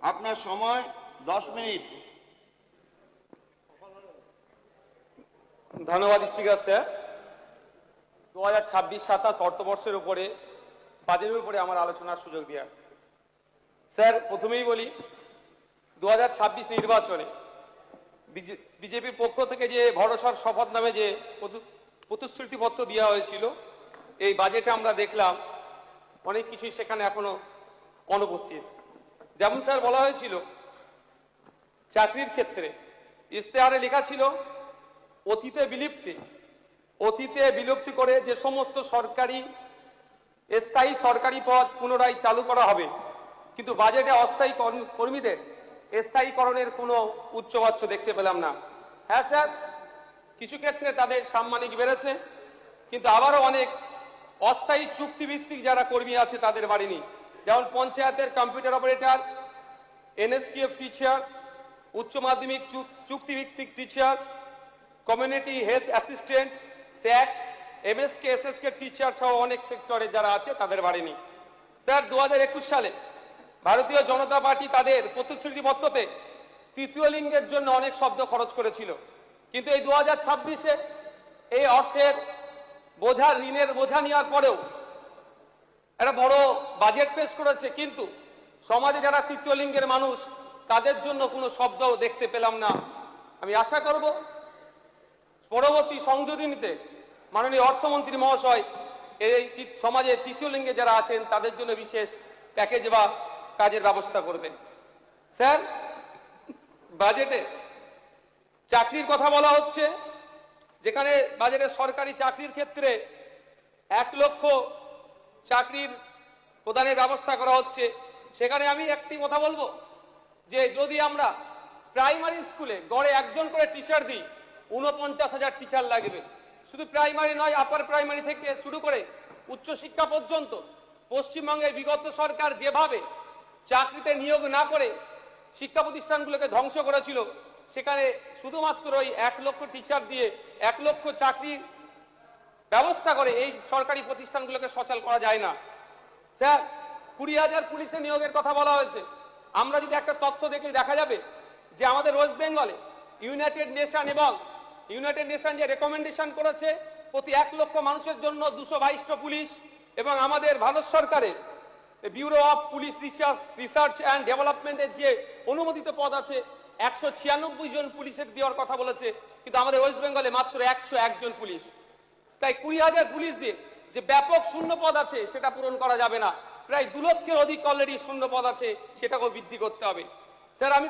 আপনার সময় 10 মিনিট। ধন্যবাদ স্পিকার স্যার। 2026-27 অর্থবর্ষের উপরে বাজেটের উপরে আমার আলোচনার সুযোগ দেওয়া। স্যার, প্রথমেই বলি 2026 নির্বাচনে বিজেপির পক্ষ থেকে যে ভরসার শপথ নামে যে প্রতিশ্রুতিপত্র দেওয়া হয়েছিল, এই বাজেটে আমরা দেখলাম অনেক কিছুই সেখানে এখনো অনুপস্থিত। যেমন স্যার বলা হয়েছিল চাকরির ক্ষেত্রে ইশতেহারে লেখা ছিল অতীতে বিলুপ্তি করে যে সমস্ত স্থায়ী সরকারি পদ পুনরায় চালু করা হবে, কিন্তু বাজেটে অস্থায়ী কর্মীদের স্থায়ীকরণের কোনো উচ্চবাচ্য দেখতে পেলাম না। হ্যাঁ স্যার, কিছু ক্ষেত্রে তাদের সাম্মানিক বেড়েছে, কিন্তু আবারও অনেক অস্থায়ী চুক্তিভিত্তিক যারা কর্মী আছে তাদের বাড়েনি। যেমন পঞ্চায়েতের কম্পিউটার অপারেটর, এনএসকিএফ টিচার, উচ্চ মাধ্যমিক চুক্তিভিত্তিক টিচার, কমিউনিটি হেলথ অ্যাসিস্ট্যান্ট, স্যাট, এমএসকে এসএসকে টিচার সহ অনেক সেক্টরে যারা আছে তাদের বাড়েনি। স্যার, 2021 সালে ভারতীয় জনতা পার্টি তাদের প্রতিশ্রুতিপত্রতে তৃতীয় লিঙ্গের জন্য অনেক শব্দ খরচ করেছিল, কিন্তু এই 2026-এ এই অর্থের ঋণের বোঝা নেওয়ার পরেও একটা বড় বাজেট পেশ করেছে, কিন্তু সমাজে যারা তৃতীয় লিঙ্গের মানুষ তাদের জন্য কোনো শব্দ দেখতে পেলাম না। আমি আশা করব পরবর্তী সংযোজনীতে মাননীয় অর্থমন্ত্রী মহাশয় এই সমাজে তৃতীয় লিঙ্গে যারা আছেন তাদের জন্য বিশেষ প্যাকেজ বা কাজের ব্যবস্থা করবেন। স্যার, বাজেটে চাকরির কথা বলা হচ্ছে, যেখানে বাজেটে সরকারি চাকরির ক্ষেত্রে 1 লক্ষ চাকরির প্রদানের ব্যবস্থা করা হচ্ছে। সেখানে আমি একটি কথা বলবো যে যদি আমরা প্রাইমারি স্কুলে গড়ে 1 জন করে টিচার দিই, 49,000 টিচার লাগবে। শুধু প্রাইমারি নয়, আপার প্রাইমারি থেকে শুরু করে উচ্চশিক্ষা পর্যন্ত পশ্চিমবঙ্গের বিগত সরকার যেভাবে চাকরিতে নিয়োগ না করে শিক্ষা প্রতিষ্ঠানগুলোকে ধ্বংস করেছিল, সেখানে শুধুমাত্র ওই 1 লক্ষ টিচার দিয়ে 1 লক্ষ চাকরির ব্যবস্থা করে এই সরকারি প্রতিষ্ঠানগুলোকে সচল করা যায় না। স্যার, 20,000 পুলিশে নিয়োগের কথা বলা হয়েছে। আমরা যদি একটা তথ্য দেখলে দেখা যাবে যে আমাদের ওয়েস্ট বেঙ্গলে ইউনাইটেড নেশন যে রেকমেন্ডেশন করেছে প্রতি 1 লক্ষ মানুষের জন্য 222টা পুলিশ, এবং আমাদের ভারত সরকারের bureau of police research and ডেভেলপমেন্টের যে অনুমোদিত পদ আছে 196 জন পুলিশের দেওয়ার কথা বলেছে, কিন্তু আমাদের ওয়েস্ট বেঙ্গলে মাত্র 101 জন পুলিশ। তাই 20,000 পুলিশ দিয়ে যে ব্যাপক শূন্য পদ আছে সেটা পূরণ করা যাবে না। প্রায় 2 লক্ষের অধিক অলরেডি শূন্য পদ আছে, সেটাকেও বৃদ্ধি করতে হবে। স্যার, আমি